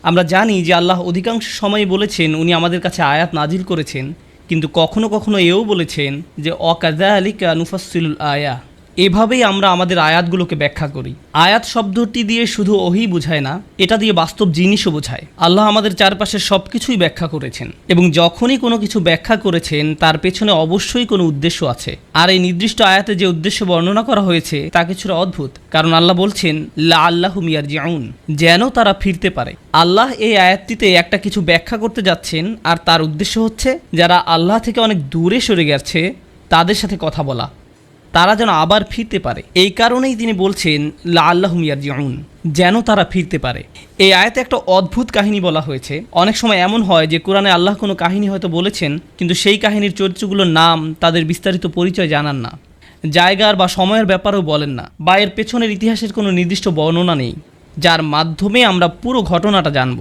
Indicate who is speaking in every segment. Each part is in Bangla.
Speaker 1: আমরা জানি যে আল্লাহ অধিকাংশ সময় বলেছেন উনি আমাদের কাছে আয়াত নাজিল করেছেন, কিন্তু কখনো কখনো এও বলেছেন যে অকাযালিকা নুফাসসিলুল আয়া, এভাবেই আমরা আমাদের আয়াতগুলোকে ব্যাখ্যা করি। আয়াত শব্দটি দিয়ে শুধু ওহী বোঝায় না, এটা দিয়ে বাস্তব জিনিসও বোঝায়। আল্লাহ আমাদের চারপাশের সব কিছুই ব্যাখ্যা করেছেন, এবং যখনই কোনো কিছু ব্যাখ্যা করেছেন তার পেছনে অবশ্যই কোনো উদ্দেশ্য আছে। আর এই নির্দিষ্ট আয়াতে যে উদ্দেশ্য বর্ণনা করা হয়েছে তা কিছুটা অদ্ভুত, কারণ আল্লাহ বলছেন লাআল্লাহুম ইয়ারজিউন, যেন তারা ফিরতে পারে। আল্লাহ এই আয়াতটিতে একটা কিছু ব্যাখ্যা করতে যাচ্ছেন, আর তার উদ্দেশ্য হচ্ছে যারা আল্লাহ থেকে অনেক দূরে সরে গেছে তাদের সাথে কথা বলা, তারা যেন আবার ফিরতে পারে। এই কারণেই তিনি বলছেন লাআল্লাহুম ইয়ারজিউন, যেন তারা ফিরতে পারে। এই আয়াতে একটা অদ্ভুত কাহিনী বলা হয়েছে। অনেক সময় এমন হয় যে কোরআনে আল্লাহ কোনো কাহিনী হয়তো বলেছেন, কিন্তু সেই কাহিনীর চরিত্রগুলোর নাম, তাদের বিস্তারিত পরিচয় জানান না, জায়গার বা সময়ের ব্যাপারেও বলেন না, বা এর পেছনের ইতিহাসের কোনো নির্দিষ্ট বর্ণনা নেই, যার মাধ্যমে আমরা পুরো ঘটনাটা জানব,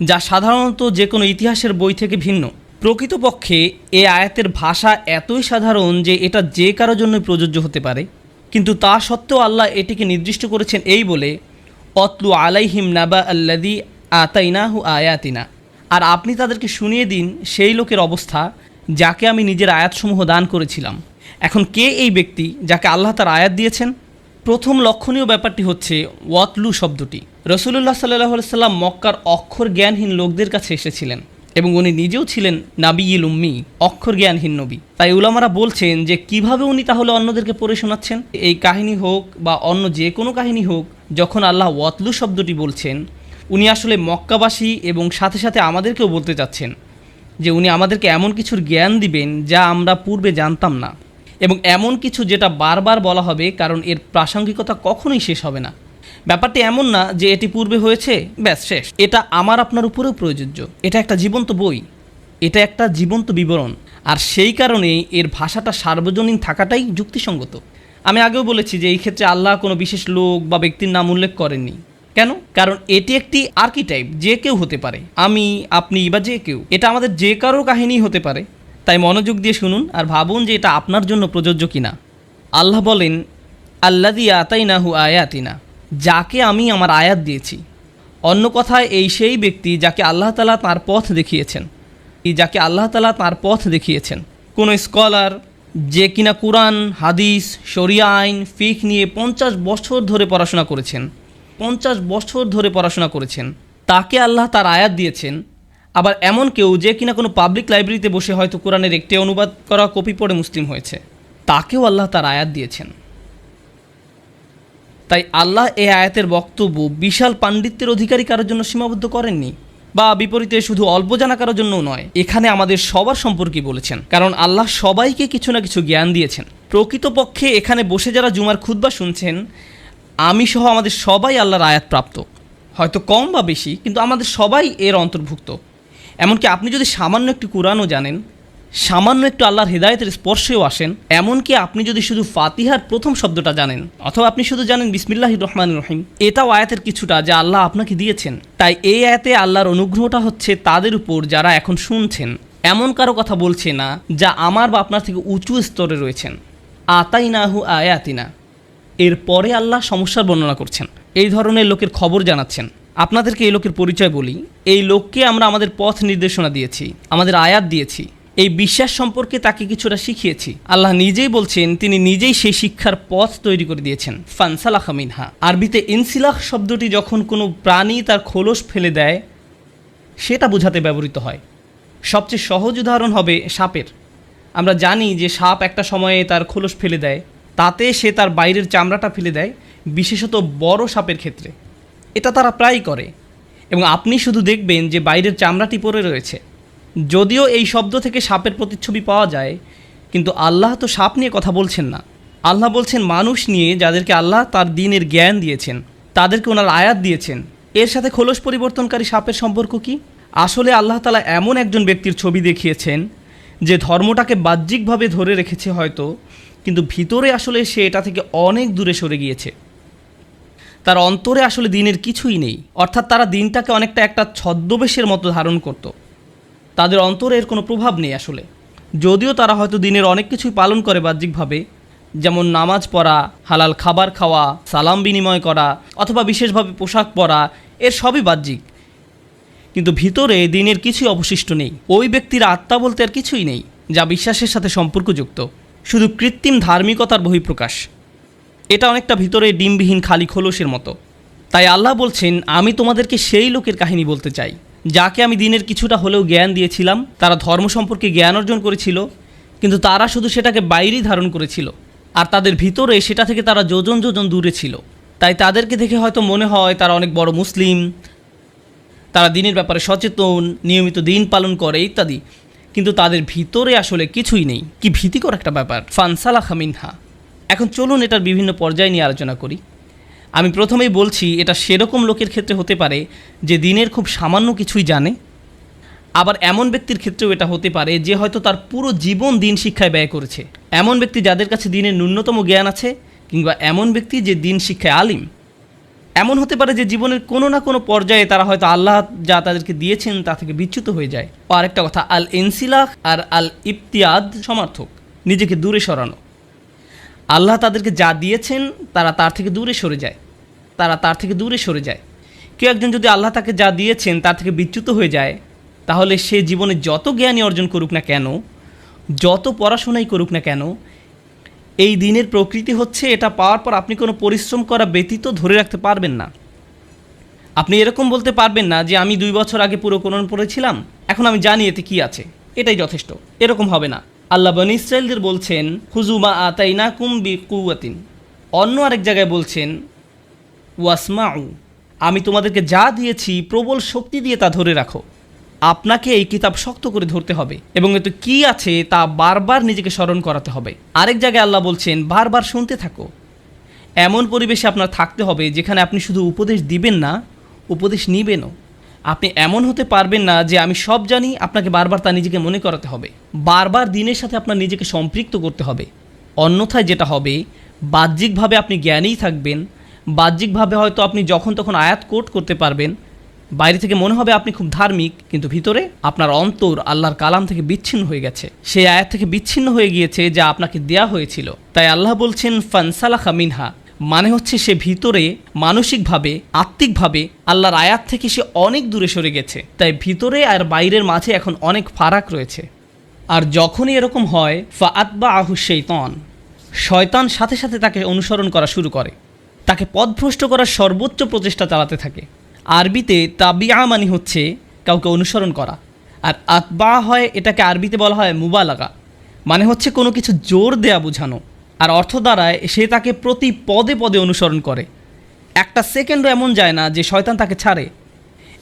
Speaker 1: যা সাধারণত যে কোনো ইতিহাসের বই থেকে ভিন্ন। প্রকৃতপক্ষে এ আয়াতের ভাষা এতই সাধারণ যে এটা যে কারোর জন্যই প্রযোজ্য হতে পারে, কিন্তু তা সত্ত্বেও আল্লাহ এটিকে নির্দিষ্ট করেছেন এই বলে, অতলু আলাইহিম নাবা আল্লাযী আতাইনাহু আয়াতিনা, আর আপনি তাদেরকে শুনিয়ে দিন সেই লোকের অবস্থা যাকে আমি নিজের আয়াতসমূহ দান করেছিলাম। এখন কে এই ব্যক্তি যাকে আল্লাহ তার আয়াত দিয়েছেন? প্রথম লক্ষণীয় ব্যাপারটি হচ্ছে ওয়াতলু শব্দটি। রাসূলুল্লাহ সাল্লাল্লাহু আলাইহি সাল্লাম মক্কার অক্ষর জ্ঞানহীন লোকদের কাছে এসেছিলেন, এবং উনি নিজেও ছিলেন নাবিয়ুল উম্মি, অক্ষর জ্ঞানহীন নবী। তাই উলামারা বলছেন যে কিভাবে উনি তাহলে অন্যদেরকে পড়ে শোনাচ্ছেন? এই কাহিনী হোক বা অন্য যে কোনো কাহিনী হোক, যখন আল্লাহ ওয়াতলু শব্দটি বলছেন, উনি আসলে মক্কাবাসী এবং সাথে সাথে আমাদেরকেও বলতে চাচ্ছেন যে উনি আমাদেরকে এমন কিছুর জ্ঞান দিবেন যা আমরা পূর্বে জানতাম না, এবং এমন কিছু যেটা বারবার বলা হবে, কারণ এর প্রাসঙ্গিকতা কখনোই শেষ হবে না। ব্যাপারটি এমন না যে এটি পূর্বে হয়েছে ব্যাস শেষ। এটা আমার আপনার উপরেও প্রযোজ্য। এটা একটা জীবন্ত বই, এটা একটা জীবন্ত বিবরণ, আর সেই কারণে এর ভাষাটা সার্বজনীন থাকাটাই যুক্তিসঙ্গত। আমি আগেও বলেছি যে এই ক্ষেত্রে আল্লাহ কোনো বিশেষ লোক বা ব্যক্তির নাম উল্লেখ করেননি। কেন? কারণ এটি একটি আর্কিটাইপ, যে কেউ হতে পারে, আমি, আপনি বা যে কেউ। এটা আমাদের যে কারোর কাহিনী হতে পারে। তাই মনোযোগ দিয়ে শুনুন আর ভাবুন যে এটা আপনার জন্য প্রযোজ্য কিনা। আল্লাহ বলেন আল্লাযী আতাইনাহু আয়াতিনা, যাকে আমি আমার আয়াত দিয়েছি। অন্য কথায় এই সেই ব্যক্তি যাকে আল্লাহ তাআলা তাঁর পথ দেখিয়েছেন, যাকে আল্লাহ তাআলা তাঁর পথ দেখিয়েছেন। কোনো স্কলার যে কিনা কুরআন, হাদিস, শরিয়া আইন, ফিকহ নিয়ে 50 বছর ধরে পড়াশোনা করেছেন, 50 বছর ধরে পড়াশোনা করেছেন, তাকে আল্লাহ তার আয়াত দিয়েছেন। আবার এমন কেউ যে কিনা কোনো পাবলিক লাইব্রেরিতে বসে হয়তো কোরআনের একটি অনুবাদ করা কপি পড়ে মুসলিম হয়েছে, তাকেও আল্লাহ তার আয়াত দিয়েছেন। তাই আল্লাহ এই আয়াতের বক্তব্য বিশাল পাণ্ডিত্যের অধিকারী কারোর জন্য সীমাবদ্ধ করেননি, বা বিপরীতে শুধু অল্প জানা কারোর জন্যও নয়। এখানে আমাদের সবার সম্পর্কে বলেছেন, কারণ আল্লাহ সবাইকে কিছু না কিছু জ্ঞান দিয়েছেন। প্রকৃতপক্ষে এখানে বসে যারা জুমার খুতবা শুনছেন, আমি সহ আমাদের সবাই আল্লাহর আয়াত প্রাপ্ত, হয়তো কম বা বেশি, কিন্তু আমাদের সবাই এর অন্তর্ভুক্ত। এমনকি আপনি যদি সামান্য একটু কোরআনও জানেন, সামান্য একটু আল্লাহর হেদায়েতের স্পর্শেও আসেন, এমনকি আপনি যদি শুধু ফাতিহার প্রথম শব্দটা জানেন, অথবা আপনি শুধু জানেন বিসমিল্লাহির রহমানির রহিম, এটাও আয়াতের কিছুটা যা আল্লাহ আপনাকে দিয়েছেন। তাই এই আয়াতে আল্লাহর অনুগ্রহটা হচ্ছে তাদের উপর যারা এখন শুনছেন। এমন কারো কথা বলছে না যা আমার বা আপনার থেকে উঁচু স্তরে রয়েছেন। আতাইনাহু আয়াতিনা, এরপরে আল্লাহ সমস্যার বর্ণনা করছেন, এই ধরনের লোকের খবর জানাচ্ছেন। আপনাদেরকে এই লোকের পরিচয় বলি। এই লোককে আমরা আমাদের পথ নির্দেশনা দিয়েছি, আমাদের আয়াত দিয়েছি, এই বিশ্বাস সম্পর্কে তাকে কিছুটা শিখিয়েছি। আল্লাহ নিজেই বলছেন তিনি নিজেই সেই শিক্ষার পথ তৈরি করে দিয়েছেন। ফানসালাখা মিনহা, আরবিতে ইনসিলাখ শব্দটি যখন কোনো প্রাণী তার খোলস ফেলে দেয় সেটা বোঝাতে ব্যবহৃত হয়। সবচেয়ে সহজ উদাহরণ হবে সাপের। আমরা জানি যে সাপ একটা সময়ে তার খোলস ফেলে দেয়, তাতে সে তার বাইরের চামড়াটা ফেলে দেয়, বিশেষত বড় সাপের ক্ষেত্রে এটা তারা প্রায়ই করে, এবং আপনি শুধু দেখবেন যে বাইরের চামড়াটি পড়ে রয়েছে। যদিও এই শব্দ থেকে সাপের প্রতিচ্ছবি পাওয়া যায়, কিন্তু আল্লাহ তো সাপ নিয়ে কথা বলছেন না। আল্লাহ বলছেন মানুষ নিয়ে, যাদেরকে আল্লাহ তার দ্বীনের জ্ঞান দিয়েছেন, তাদেরকে ওনার আয়াত দিয়েছেন। এর সাথে খোলস পরিবর্তনকারী সাপের সম্পর্ক কি? আসলে আল্লাহ তাআলা এমন একজন ব্যক্তির ছবি দেখিয়েছেন যে ধর্মটাকে বাহ্যিকভাবে ধরে রেখেছে হয়তো, কিন্তু ভিতরে আসলে সে এটা থেকে অনেক দূরে সরে গিয়েছে। তার অন্তরে আসলে দ্বীনের কিছুই নেই, অর্থাৎ তারা দ্বীনটাকে অনেকটা একটা ছদ্মবেশের মতো ধারণ করত। তাদের অন্তরে এর কোনো প্রভাব নেই আসলে, যদিও তারা হয়তো দ্বীনের অনেক কিছুই পালন করে বাহ্যিকভাবে, যেমন নামাজ পড়া, হালাল খাবার খাওয়া, সালাম বিনিময় করা, অথবা বিশেষভাবে পোশাক পরা, এর সবই বাহ্যিক। কিন্তু ভিতরে দিনের কিছুই অবশিষ্ট নেই। ওই ব্যক্তির আত্মা বলতে আর কিছুই নেই যা বিশ্বাসের সাথে সম্পর্কযুক্ত, শুধু কৃত্রিম ধার্মিকতার বহিঃপ্রকাশ। এটা অনেকটা ভিতরে ডিমবিহীন খালি খোলসের মতো। তাই আল্লাহ বলছেন, আমি তোমাদেরকে সেই লোকের কাহিনী বলতে চাই যাকে আমি দিনের কিছুটা হলেও জ্ঞান দিয়েছিলাম। তারা ধর্ম সম্পর্কে জ্ঞান অর্জন করেছিল, কিন্তু তারা শুধু সেটাকে বাইরেই ধারণ করেছিল, আর তাদের ভিতরে সেটা থেকে তারা যোজন যোজন দূরে ছিল। তাই তাদেরকে দেখে হয়তো মনে হয় তারা অনেক বড় মুসলিম, তারা দিনের ব্যাপারে সচেতন, নিয়মিত দিন পালন করে ইত্যাদি, কিন্তু তাদের ভিতরে আসলে কিছুই নেই। কি ভীতিকর একটা ব্যাপার। ফানসালাখা মিনহা। এখন চলুন এটার বিভিন্ন পর্যায় নিয়ে আলোচনা করি। আমি প্রথমেই বলছি, এটা সেরকম লোকের ক্ষেত্রে হতে পারে যে দিনের খুব সামান্য কিছুই জানে। আবার এমন ব্যক্তির ক্ষেত্রেও এটা হতে পারে যে হয়তো তার পুরো জীবন দিন শিক্ষায় ব্যয় করেছে। এমন ব্যক্তি যাদের কাছে দিনের ন্যূনতম জ্ঞান আছে, কিংবা এমন ব্যক্তি যে দিন শিক্ষায় আলিম। এমন হতে পারে যে জীবনের কোনো না কোনো পর্যায়ে তারা হয়তো আল্লাহ যা তাদেরকে দিয়েছেন তা থেকে বিচ্যুত হয়ে যায়। আর একটা কথা, আল ইনসিলাহ আর আল ইবতিয়াদ সমার্থক, নিজেকে দূরে সরানো। আল্লাহ তাদেরকে যা দিয়েছেন তারা তার থেকে দূরে সরে যায়, কেউ একজন যদি আল্লাহ তাকে যা দিয়েছেন তার থেকে বিচ্যুত হয়ে যায়, তাহলে সে জীবনে যত জ্ঞানই অর্জন করুক না কেন, যত পড়াশোনাই করুক না কেন, এই দিনের প্রকৃতি হচ্ছে এটা পাওয়ার পর আপনি কোনো পরিশ্রম করা ব্যতীত ধরে রাখতে পারবেন না। আপনি এরকম বলতে পারবেন না যে আমি 2 বছর আগে পুরো কোরআন পড়েছিলাম, এখন আমি জানি এতে কি আছে, এটাই যথেষ্ট। এরকম হবে না। আল্লাহ বনী ইসরাঈলদের বলছেন, হুজুমা আতাইনাকুম বিকুওয়াতিন। অন্য আরেক জায়গায় বলছেন, ওয়াসমাউ, আমি তোমাদেরকে যা দিয়েছি প্রবল শক্তি দিয়ে তা ধরে রাখো। আপনাকে এই কিতাব শক্ত করে ধরতে হবে এবং এতে কি আছে তা বারবার নিজেকে স্মরণ করাতে হবে। আরেক জায়গায় আল্লাহ বলছেন, বারবার শুনতে থাকো। এমন পরিবেশে আপনার থাকতে হবে যেখানে আপনি শুধু উপদেশ দিবেন না, উপদেশ নিবেনও। আপনি এমন হতে পারবেন না যে আমি সব জানি, আপনাকে বারবার তা নিজেকে মনে করাতে হবে, বারবার দিনের সাথে আপনার নিজেকে সম্পৃক্ত করতে হবে। অন্যথায় যেটা হবে, বাহ্যিকভাবে আপনি জ্ঞানেই থাকবেন, বাহ্যিকভাবে হয়তো আপনি যখন তখন আয়াত কোট করতে পারবেন, বাইরে থেকে মনে হবে আপনি খুব ধার্মিক, কিন্তু ভিতরে আপনার অন্তর আল্লাহর কালাম থেকে বিচ্ছিন্ন হয়ে গেছে, সেই আয়াত থেকে বিচ্ছিন্ন হয়ে গিয়েছে যা আপনাকে দেয়া হয়েছিল। তাই আল্লাহ বলছেন ফানসালাখা মিনহা, মানে হচ্ছে সে ভিতরে মানসিকভাবে, আত্মিকভাবে আল্লাহর আয়াত থেকে সে অনেক দূরে সরে গেছে। তাই ভিতরে আর বাইরের মাঝে এখন অনেক ফারাক রয়েছে। আর যখনই এরকম হয়, ফাআতবাআহু শাইতান, শয়তান সাথে সাথে তাকে অনুসরণ করা শুরু করে, তাকে পথভ্রষ্ট করার সর্বোচ্চ প্রচেষ্টা চালাতে থাকে। আরবিতে তাবিআ মানে হচ্ছে কাউকে অনুসরণ করা, আর আতবা হয়, এটাকে আরবিতে বলা হয় মুবালাগা, মানে হচ্ছে কোনো কিছু জোর দেয়া বোঝানো। আর অর্থ দ্বারায় সে তাকে প্রতি পদে পদে অনুসরণ করে, একটা সেকেন্ডও এমন যায় না যে শয়তান তাকে ছাড়ে।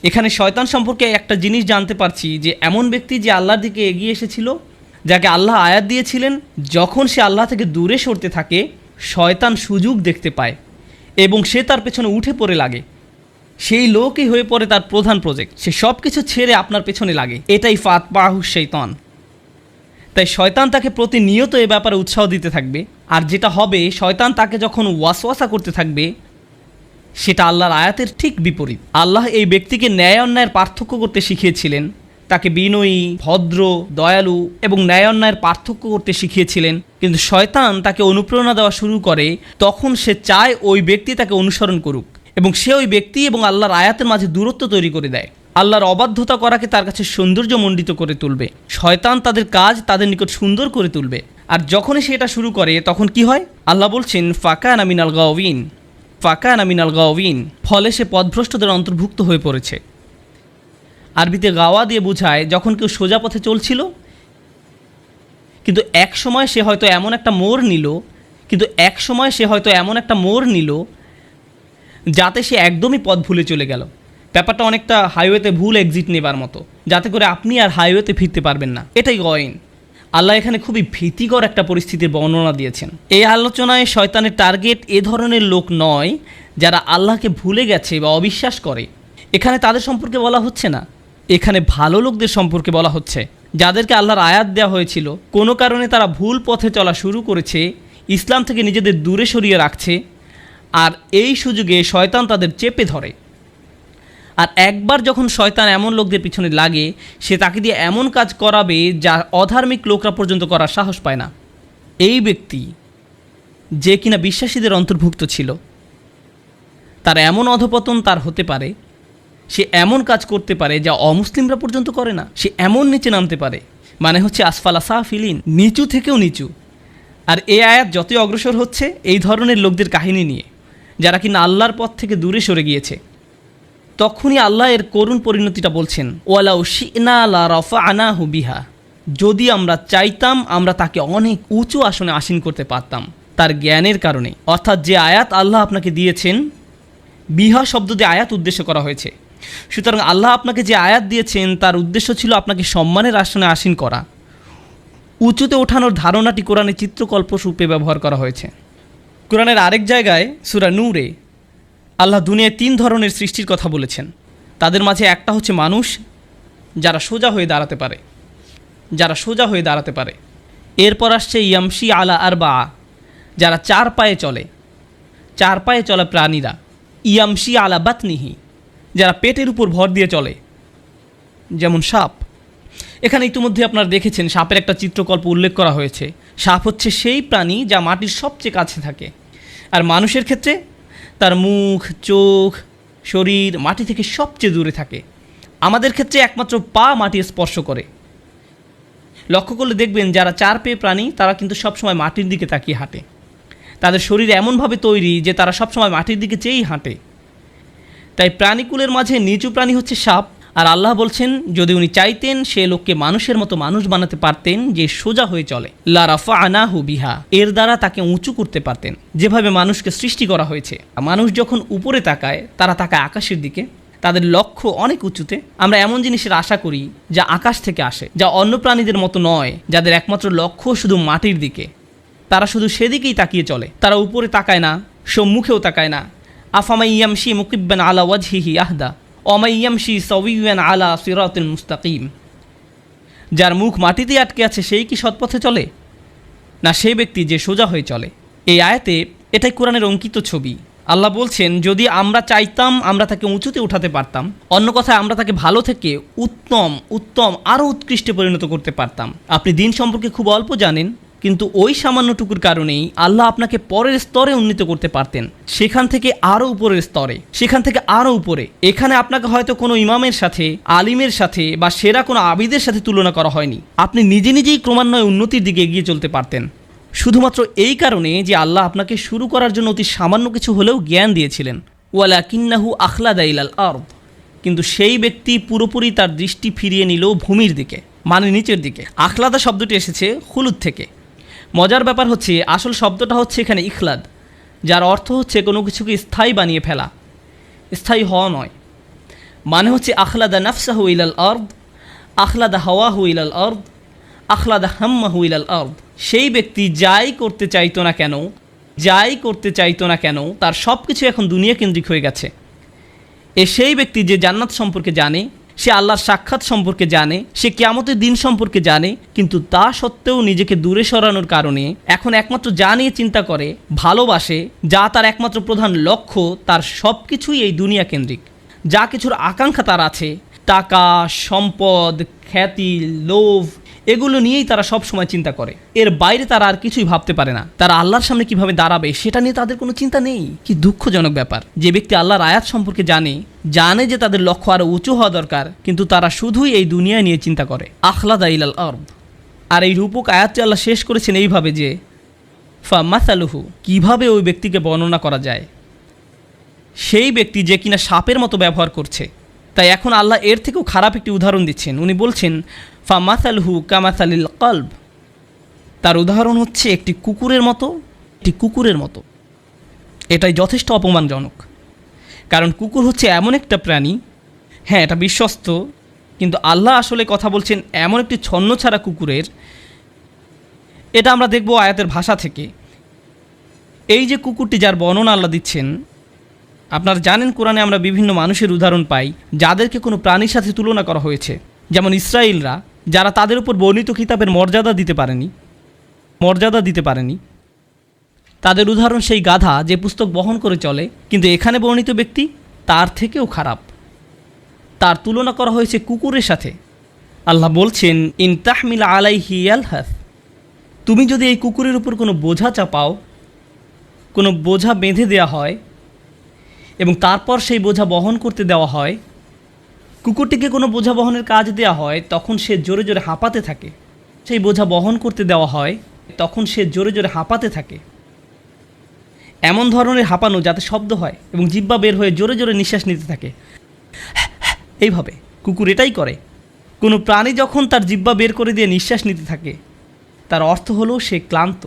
Speaker 1: এখানে শয়তান সম্পর্কে একটা জিনিস জানতে পারছি যে এমন ব্যক্তি যে আল্লাহর দিকে এগিয়ে এসেছিল, যাকে আল্লাহ আয়াত দিয়েছিলেন, যখন সে আল্লাহ থেকে দূরে সরতে থাকে, শয়তান সুযোগ দেখতে পায় এবং সে তার পেছনে উঠে পড়ে লাগে। সেই লোকই হয়ে পড়ে তার প্রধান প্রজেক্ট, সে সব কিছু ছেড়ে আপনার পেছনে লাগে। এটাই ফাতবাহু শাইতান। তাই শয়তান তাকে প্রতিনিয়ত এ ব্যাপারে উৎসাহ দিতে থাকবে, আর যেটা হবে, শয়তান তাকে যখন ওয়াসওয়াসা করতে থাকবে, সেটা আল্লাহর আয়াতের ঠিক বিপরীত। আল্লাহ এই ব্যক্তিকে ন্যায় অন্যায়ের পার্থক্য করতে শিখিয়েছিলেন, তাকে বিনয়ী, ভদ্র, দয়ালু এবং ন্যায় অন্যায়ের পার্থক্য করতে শিখিয়েছিলেন। কিন্তু শয়তান তাকে অনুপ্রেরণা দেওয়া শুরু করে, তখন সে চায় ওই ব্যক্তি তাকে অনুসরণ করুক এবং সে ওই ব্যক্তি এবং আল্লাহর আয়াতের মাঝে দূরত্ব তৈরি করে দেয়। আল্লাহর অবাধ্যতা করাকে তার কাছে সৌন্দর্যমণ্ডিত করে তুলবে। শয়তান তাদের কাজ তাদের নিকট সুন্দর করে তুলবে। আর যখনই সে এটা শুরু করে, তখন কি হয়? আল্লাহ বলছেন, ফাকানা মিনাল গাওয়িন, ফাকানা মিনাল গাওয়িন, ফলে সে পথভ্রষ্টদের অন্তর্ভুক্ত হয়ে পড়েছে। আরবিতে গাওয়া দিয়ে বোঝায় যখন কেউ সোজা পথে চলছিল, কিন্তু এক সময় সে হয়তো এমন একটা মোড় নিল যাতে সে একদমই পথ ভুলে চলে গেল। ব্যাপারটা অনেকটা হাইওয়েতে ভুল এক্সিট নেবার মতো, যাতে করে আপনি আর হাইওয়েতে ফিরতে পারবেন না। এটাই গয়ন। আল্লাহ এখানে খুবই ভীতিকর একটা পরিস্থিতির বর্ণনা দিয়েছেন। এই আলোচনায় শয়তানের টার্গেট এ ধরনের লোক নয় যারা আল্লাহকে ভুলে গেছে বা অবিশ্বাস করে। এখানে তাদের সম্পর্কে বলা হচ্ছে না, এখানে ভালো লোকদের সম্পর্কে বলা হচ্ছে, যাদেরকে আল্লাহর আয়াত দেওয়া হয়েছিল, কোনো কারণে তারা ভুল পথে চলা শুরু করেছে, ইসলাম থেকে নিজেদের দূরে সরিয়ে রাখছে, আর এই সুযোগে শয়তান তাদের চেপে ধরে। আর একবার যখন শয়তান এমন লোকদের পিছনে লাগে, সে তাকে দিয়ে এমন কাজ করাবে যা অধার্মিক লোকরা পর্যন্ত করার সাহস পায় না। এই ব্যক্তি যে কিনা বিশ্বাসীদের অন্তর্ভুক্ত ছিল, তার এমন অধপতন তার হতে পারে, সে এমন কাজ করতে পারে যা অমুসলিমরা পর্যন্ত করে না। সে এমন নিচে নামতে পারে, মানে হচ্ছে আসফালা সাফিলিন, নিচু থেকেও নিচু। আর এই আয়াত যতই অগ্রসর হচ্ছে এই ধরনের লোকদের কাহিনী নিয়ে, যারা কিনা আল্লাহর পথ থেকে দূরে সরে গিয়েছে, তখনই আল্লাহ এর করুণ পরিণতিটা বলছেন, ওয়ালাউ শি'না লা রাফা'নাহু বিহা, যদি আমরা চাইতাম আমরা তাকে অনেক উঁচু আসনে আসীন করতে পারতাম তার জ্ঞানের কারণে। অর্থাৎ যে আয়াত আল্লাহ আপনাকে দিয়েছেন, বিহা শব্দ দিয়ে আয়াত উদ্দেশ্য করা হয়েছে। সুতরাং আল্লাহ আপনাকে যে আয়াত দিয়েছেন তার উদ্দেশ্য ছিল আপনাকে সম্মানের আসনে আসীন করা। উঁচুতে ওঠানোর ধারণাটি কোরআনে চিত্রকল্প রূপে ব্যবহার করা হয়েছে। কোরআনের আরেক জায়গায় সূরা নূরে আল্লাহ দুনিয়ায় 3 ধরনের সৃষ্টির কথা বলেছেন। তাদের মাঝে একটা হচ্ছে মানুষ, যারা সোজা হয়ে দাঁড়াতে পারে। এরপর আসছে ইয়ামশি আলা আরবা, যারা 4 পায়ে চলে প্রাণীরা। ইয়ামশি আলা বাতনিহি, যারা পেটের উপর ভর দিয়ে চলে, যেমন সাপ। এখানে ইতিমধ্যে আপনারা দেখেছেন সাপের একটা চিত্রকল্প উল্লেখ করা হয়েছে। সাপ হচ্ছে সেই প্রাণী যা মাটির সবচেয়ে কাছে থাকে, আর মানুষের ক্ষেত্রে তার মুখ, চোখ, শরীর মাটি থেকে সবচেয়ে দূরে থাকে। আমাদের ক্ষেত্রে একমাত্র পা মাটি স্পর্শ করে। লক্ষ্য করলে দেখবেন যারা 4 পেয়ে প্রাণী তারা কিন্তু সবসময় মাটির দিকে তাকিয়ে হাঁটে। তাদের শরীর এমনভাবে তৈরি যে তারা সবসময় মাটির দিকে চেয়েই হাঁটে। তাই প্রাণীকুলের মাঝে নিচু প্রাণী হচ্ছে সাপ। আর আল্লাহ বলছেন যদি উনি চাইতেন সে লোককে মানুষের মতো মানুষ বানাতে পারতেন যে সোজা হয়ে চলে। লা রাফা'নাহু বিহা, এর দ্বারা তাকে উঁচু করতে পারতেন। যেভাবে মানুষকে সৃষ্টি করা হয়েছে, মানুষ যখন উপরে তাকায় তারা তাকায় আকাশের দিকে, তাদের লক্ষ্য অনেক উঁচুতে। আমরা এমন জিনিসের আশা করি যা আকাশ থেকে আসে, যা অন্য প্রাণীদের মতো নয়, যাদের একমাত্র লক্ষ্য শুধু মাটির দিকে। তারা শুধু সেদিকেই তাকিয়ে চলে, তারা উপরে তাকায় না, সম্মুখেও তাকায় না। আফামাই ইয়ামশি মুকিব্বান আলা ওয়াজহিহি আহদা ওমাই ইয়ামশি সাওয়িয়ান আলা সিরাতিল মুস্তাকিম, যার মুখ মাটিতে আটকে আছে সেই কি সৎপথে চলে, না সেই ব্যক্তি যে সোজা হয়ে চলে। এই আয়াতে এটাই কোরআনের অঙ্কিত ছবি। আল্লাহ বলছেন যদি আমরা চাইতাম আমরা তাকে উঁচুতে উঠাতে পারতাম, অন্য কথায় আমরা তাকে ভালো থেকে উত্তম আরও উৎকৃষ্টে পরিণত করতে পারতাম। আপনি দিন সম্পর্কে খুব অল্প জানেন, কিন্তু ওই সামান্যটুকুর কারণেই আল্লাহ আপনাকে পরের স্তরে উন্নীত করতে পারতেন, সেখান থেকে আরও উপরের স্তরে, সেখান থেকে আরও উপরে। এখানে আপনাকে হয়তো কোনো ইমামের সাথে, আলিমের সাথে বা সেরা কোনো আবিদের সাথে তুলনা করা হয়নি। আপনি নিজেই ক্রমান্বয়ে উন্নতির দিকে এগিয়ে চলতে পারতেন, শুধুমাত্র এই কারণে যে আল্লাহ আপনাকে শুরু করার জন্য অতি সামান্য কিছু হলেও জ্ঞান দিয়েছিলেন। ওয়ালাকিন্নাহু আখলাদা ইলাল আরদ, কিন্তু সেই ব্যক্তি পুরোপুরি তার দৃষ্টি ফিরিয়ে নিল ভূমির দিকে, মানে নিচের দিকে। আখলাদা শব্দটি এসেছে খুলুদ থেকে। মজার ব্যাপার হচ্ছে আসল শব্দটা হচ্ছে এখানে ইখলাদ, যার অর্থ হচ্ছে কোনো কিছুকে স্থায়ী বানিয়ে ফেলা, স্থায়ী হওয়া নয়। মানে হচ্ছে আখলাদা নাফসাহু ইলাল আরদ, আখলাদা হাওয়াহু ইলাল আরদ, আখলাদা হাম্মাহু ইলাল আরদ। সেই ব্যক্তি যাই করতে চাইতো না কেন তার সব কিছু এখন দুনিয়া কেন্দ্রিক হয়ে গেছে। সেই ব্যক্তি যে জান্নাত সম্পর্কে জানে, সে আল্লাহর সাক্ষাৎ সম্পর্কে জানে, সে কিয়ামতের দিন সম্পর্কে জানে, কিন্তু তা সত্ত্বেও নিজেকে দূরে সরানোর কারণে এখন একমাত্র যা নিয়ে চিন্তা করে, ভালোবাসে, যা তার একমাত্র প্রধান লক্ষ্য, তার সব কিছুই এই দুনিয়া কেন্দ্রিক। যা কিছুর আকাঙ্ক্ষা তার আছে, টাকা, সম্পদ, খ্যাতি, লোভ, এগুলো নিয়েই তারা সব সময় চিন্তা করে। এর বাইরে তারা আর কিছুই ভাবতে পারে না। তারা আল্লাহর সামনে কিভাবে দাঁড়াবে সেটা নিয়ে তাদের কোনো চিন্তা নেই। কি দুঃখজনক ব্যাপার। যে ব্যক্তি আল্লাহর আয়াত সম্পর্কে জানে যে তাদের লক্ষ্য আরও উঁচু হওয়া দরকার, কিন্তু তারা শুধুই এই দুনিয়া নিয়ে চিন্তা করে। আখলাদা ইলাল আরদ। আর এই রূপক আয়াতটি আল্লাহ শেষ করেছেন এইভাবে যে ফামাসালুহু, কিভাবে ওই ব্যক্তিকে বর্ণনা করা যায়, সেই ব্যক্তি যে কিনা সাপের মতো ব্যবহার করছে। তাই এখন আল্লাহ এর থেকেও খারাপ একটি উদাহরণ দিচ্ছেন। উনি বলছেন ফামাসালহু কামাসালিল কলব, তার উদাহরণ হচ্ছে একটি কুকুরের মতো। এটাই যথেষ্ট অপমানজনক, কারণ কুকুর হচ্ছে এমন একটা প্রাণী, হ্যাঁ এটা বিশ্বস্ত, কিন্তু আল্লাহ আসলে কথা বলছেন এমন একটি ছন্নছাড়া কুকুরের। এটা আমরা দেখব আয়াতের ভাষা থেকে। এই যে কুকুরটি যার বর্ণনা আল্লাহ দিচ্ছেন, আপনারা জানেন কোরআনে আমরা বিভিন্ন মানুষের উদাহরণ পাই যাদেরকে কোনো প্রাণীর সাথে তুলনা করা হয়েছে। যেমন ইসরাইলরা, যারা তাদের উপর বর্ণিত কিতাবের মর্যাদা দিতে পারেনি, তাদের উদাহরণ সেই গাধা যে পুস্তক বহন করে চলে, কিন্তু এখানে বর্ণিত ব্যক্তি তার থেকেও খারাপ। তার তুলনা করা হয়েছে কুকুরের সাথে। আল্লাহ বলছেন ইন তাহমিল আলাইহি ইয়ালহাস, তুমি যদি এই কুকুরের উপর কোনো বোঝা চাপাও, কোনো বোঝা বেঁধে দেওয়া হয় এবং তারপর সেই বোঝা বহন করতে দেওয়া হয়, কুকুরটিকে কোনো বোঝা বহনের কাজ দেওয়া হয় তখন সে জোরে জোরে হাঁপাতে থাকে। সেই বোঝা বহন করতে দেওয়া হয় তখন সে জোরে জোরে হাঁপাতে থাকে, এমন ধরনের হাঁপানো যাতে শব্দ হয় এবং জিহ্বা বের হয়ে জোরে জোরে নিঃশ্বাস নিতে থাকে। এইভাবে কুকুর এটাই করে। কোনো প্রাণী যখন তার জিহ্বা বের করে দিয়ে নিঃশ্বাস নিতে থাকে, তার অর্থ হলো সে ক্লান্ত।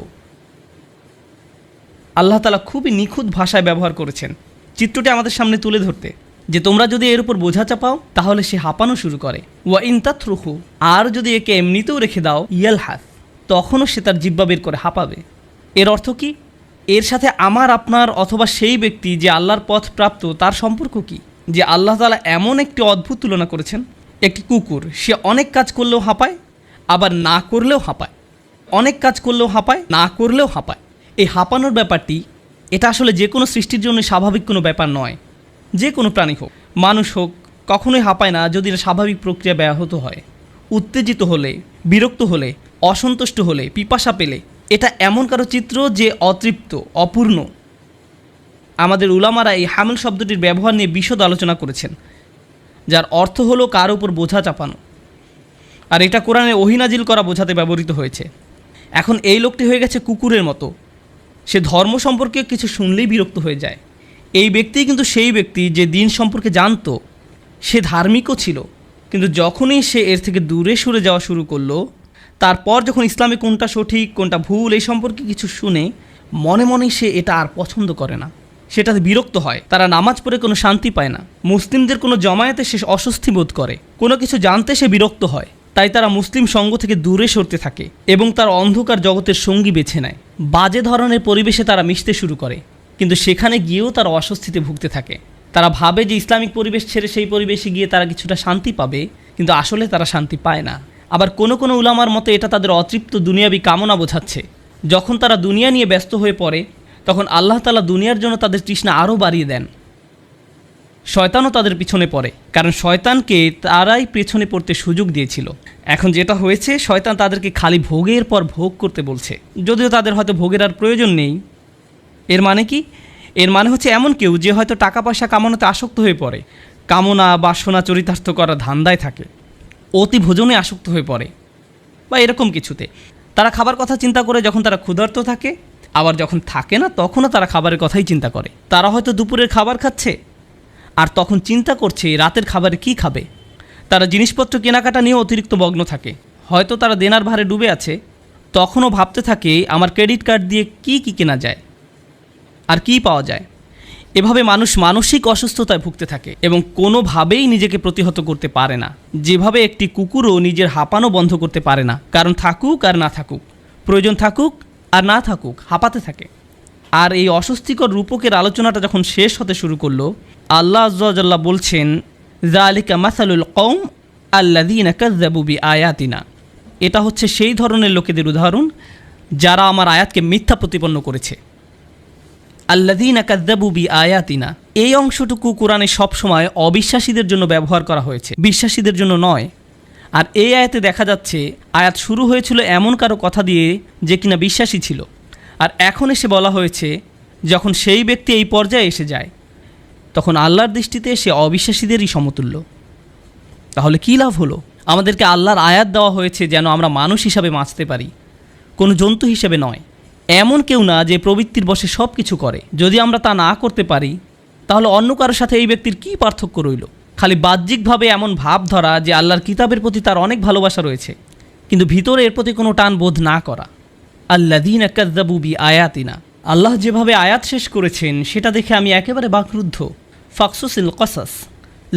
Speaker 1: আল্লাহ তাআলা খুবই নিখুঁত ভাষায় ব্যবহার করেছেন চিত্রটি আমাদের সামনে তুলে ধরতে, যে তোমরা যদি এর উপর বোঝা চাপাও তাহলে সে হাঁপানো শুরু করে। ওয়া ইন তাতরুহু, আর যদি একে এমনিতেও রেখে দাও, ইয়ালহাস, তখনও সে তার জিহ্বা বের করে হাঁপাবে। এর অর্থ কি? এর সাথে আমার আপনার অথবা সেই ব্যক্তি যে আল্লাহর পথ প্রাপ্ত তার সম্পর্ক কি? যে আল্লাহ তাআলা এমন একটি অদ্ভুত তুলনা করেছেন, একটি কুকুর সে অনেক কাজ করলেও হাঁপায়, আবার না করলেও হাঁপায়, অনেক কাজ করলেও হাঁপায়, না করলেও হাঁপায়। এই হাঁপানোর ব্যাপারটি এটা আসলে যে কোনো সৃষ্টির জন্য স্বাভাবিক কোনো ব্যাপার নয়। যে কোনো প্রাণী হোক, মানুষ হোক, কখনোই হাঁপায় না যদি না স্বাভাবিক প্রক্রিয়া ব্যাহত হয়। উত্তেজিত হলে, বিরক্ত হলে, অসন্তুষ্ট হলে, পিপাসা পেলে, এটা এমন কারো চিত্র যে অতৃপ্ত, অপূর্ণ। আমাদের উলামারা এই হামল শব্দটির ব্যবহার নিয়ে বিশদ আলোচনা করেছেন, যার অর্থ হলো কার উপর বোঝা চাপানো, আর এটা কোরআনে ওহী নাজিল করা বোঝাতে ব্যবহৃত হয়েছে। এখন এই লোকটি হয়ে গেছে কুকুরের মতো, সে ধর্ম সম্পর্কে কিছু শুনলেই বিরক্ত হয়ে যায়। এই ব্যক্তিই কিন্তু সেই ব্যক্তি যে দিন সম্পর্কে জানতো, সে ধার্মিকও ছিল, কিন্তু যখনই সে এর থেকে দূরে সরে যাওয়া শুরু করলো, তারপর যখন ইসলামে কোনটা সঠিক কোনটা ভুল এই সম্পর্কে কিছু শুনে মনে মনেই সে এটা আর পছন্দ করে না, সেটাতে বিরক্ত হয়। তারা নামাজ পড়ে কোনো শান্তি পায় না, মুসলিমদের কোনো জমায়েতে সে অস্বস্তি বোধ করে, কোনো কিছু জানতে সে বিরক্ত হয়। তাই তারা মুসলিম সঙ্গ থেকে দূরে সরতে থাকে এবং তার অন্ধকার জগতের সঙ্গী বেছে নেয়। বাজে ধরনের পরিবেশে তারা মিশতে শুরু করে, কিন্তু সেখানে গিয়েও তারা অস্বস্তিতে ভুগতে থাকে। তারা ভাবে যে ইসলামিক পরিবেশ ছেড়ে সেই পরিবেশে গিয়ে তারা কিছুটা শান্তি পাবে, কিন্তু আসলে তারা শান্তি পায় না। আবার কোনো কোনো উলামার মতে এটা তাদের অতৃপ্ত দুনিয়াবি কামনা বোঝাচ্ছে। যখন তারা দুনিয়া নিয়ে ব্যস্ত হয়ে পড়ে, তখন আল্লাহ তাআলা দুনিয়ার জন্য তাদের তৃষ্ণা আরও বাড়িয়ে দেন। শয়তানও তাদের পিছনে পড়ে, কারণ শয়তানকে তারাই পেছনে পড়তে সুযোগ দিয়েছিল। এখন যেটা হয়েছে, শয়তান তাদেরকে খালি ভোগের পর ভোগ করতে বলছে, যদিও তাদের হয়তো ভোগের আর প্রয়োজন নেই। এর মানে কি? এর মানে হচ্ছে এমন কেউ যে হয়তো টাকা পয়সা কামানোতে আসক্ত হয়ে পড়ে, কামনা বাসনা চরিতার্থ করার ধান্দায় থাকে, অতি ভোজনে আসক্ত হয়ে পড়ে, বা এরকম কিছুতে। তারা খাবার কথা চিন্তা করে যখন তারা ক্ষুধার্ত থাকে, আবার যখন থাকে না তখনও তারা খাবারের কথাই চিন্তা করে। তারা হয়তো দুপুরের খাবার খাচ্ছে আর তখন চিন্তা করছে রাতের খাবারে কি খাবে। তারা জিনিসপত্র কেনাকাটা নিয়ে অতিরিক্ত মগ্ন থাকে, হয়তো তারা দেনার ভারে ডুবে আছে, তখনও ভাবতে থাকে আমার ক্রেডিট কার্ড দিয়ে কি কি কেনা যায় আর কি পাওয়া যায়। এভাবে মানুষ মানসিক অসুস্থতায় ভুগতে থাকে এবং কোনোভাবেই নিজেকে প্রতিহত করতে পারে না। যেভাবে একটি কুকুরও নিজের হাঁপানো বন্ধ করতে পারে না, কারণ থাকুক আর না থাকুক, প্রয়োজন থাকুক আর না থাকুক, হাঁপাতে থাকে। আর এই অস্বস্তিকর রূপকের আলোচনাটা যখন শেষ হতে শুরু করলো, আল্লাহ আযজা ওয়া জাল্লা বলছেন, যালিকা মাসালুল কওম আল্লাযীনা কাযযাবু বিআয়াতিনা, এটা হচ্ছে সেই ধরনের লোকেদের উদাহরণ যারা আমার আয়াতকে মিথ্যা প্রতিপন্ন করেছে। আল্লাযীনা কাযযাবু বিআয়াতিনা, এই অংশটুকু কোরআনে সবসময় অবিশ্বাসীদের জন্য ব্যবহার করা হয়েছে, বিশ্বাসীদের জন্য নয়। আর এই আয়াতে দেখা যাচ্ছে আয়াত শুরু হয়েছিল এমন কারো কথা দিয়ে যে কিনা বিশ্বাসী ছিল, আর এখন এসে বলা হয়েছে যখন সেই ব্যক্তি এই পর্যায়ে এসে যায় তখন আল্লাহর দৃষ্টিতে সে অবিশ্বাসীদেরই সমতুল্য। তাহলে কী লাভ হলো? আমাদেরকে আল্লাহর আয়াত দেওয়া হয়েছে যেন আমরা মানুষ হিসাবে বাঁচতে পারি, কোনো জন্তু হিসেবে নয়। এমন কেউ না যে প্রবৃত্তির বশে সব কিছু করে। যদি আমরা তা না করতে পারি, তাহলে অন্য কারোর সাথে এই ব্যক্তির কী পার্থক্য রইল? খালি বাহ্যিকভাবে এমন ভাব ধরা যে আল্লাহর কিতাবের প্রতি তার অনেক ভালোবাসা রয়েছে, কিন্তু ভিতরে এর প্রতি কোনো টান বোধ না করা। আল্লাযীনা কাযযাবু বিআয়াতিনা, আল্লাহ যেভাবে আয়াত শেষ করেছেন সেটা দেখে আমি একেবারে বাকরুদ্ধ। ফাকসুসিল কসাস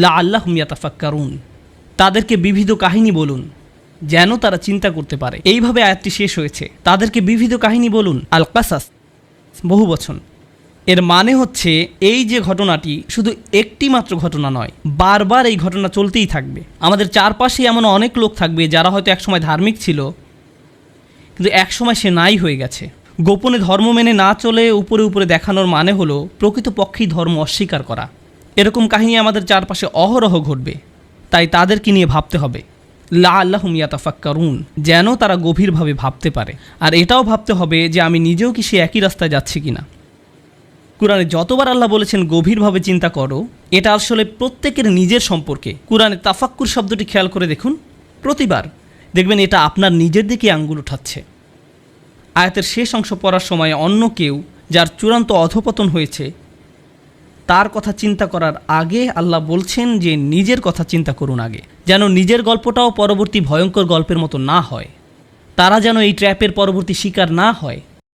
Speaker 1: লাআল্লাহুম ইয়াতাফাক্কারুন, তাদেরকে বিবিধ কাহিনী বলুন যেন তারা চিন্তা করতে পারে। এইভাবে আয়াতটি শেষ হয়েছে, তাদেরকে বিবিধ কাহিনী বলুন। আল কাসাস বহু বচন, এর মানে হচ্ছে এই যে ঘটনাটি শুধু একটি মাত্র ঘটনা নয়, বারবার এই ঘটনা চলতেই থাকবে। আমাদের চারপাশে এমন অনেক লোক থাকবে যারা হয়তো একসময় ধার্মিক ছিল, কিন্তু একসময় সে নাই হয়ে গেছে। গোপনে ধর্ম মেনে না চলে উপরে উপরে দেখানোর মানে হলো প্রকৃতপক্ষেই ধর্ম অস্বীকার করা। এরকম কাহিনী আমাদের চারপাশে অহরহ ঘটবে, তাই তাদেরকে নিয়ে ভাবতে হবে। লাআল্লাহুম ইয়াতাফাক্কারুন, যেন তারা গভীরভাবে ভাবতে পারে। আর এটাও ভাবতে হবে যে আমি নিজেও কি সে একই রাস্তায় যাচ্ছি কিনা। কুরআনে যতবার আল্লাহ বলেছেন গভীরভাবে চিন্তা করো, এটা আসলে প্রত্যেকের নিজের সম্পর্কে। কুরআনে তাফাক্কুর শব্দটি খেয়াল করে দেখুন, প্রতিবার দেখবেন এটা আপনার নিজের দিকে আঙ্গুল উঠাচ্ছে। আয়াতের শেষ অংশ পড়ার সময় অন্য কেউ যার চূড়ান্ত অধপতন হয়েছে তার কথা চিন্তা করার আগে আল্লাহ বলছেন যে নিজের কথা চিন্তা করুন আগে, যেন নিজের গল্পটাও পরবর্তী ভয়ঙ্কর গল্পের মতো না হয়, তারা যেন এই ট্র্যাপের পরবর্তী শিকার না হয়।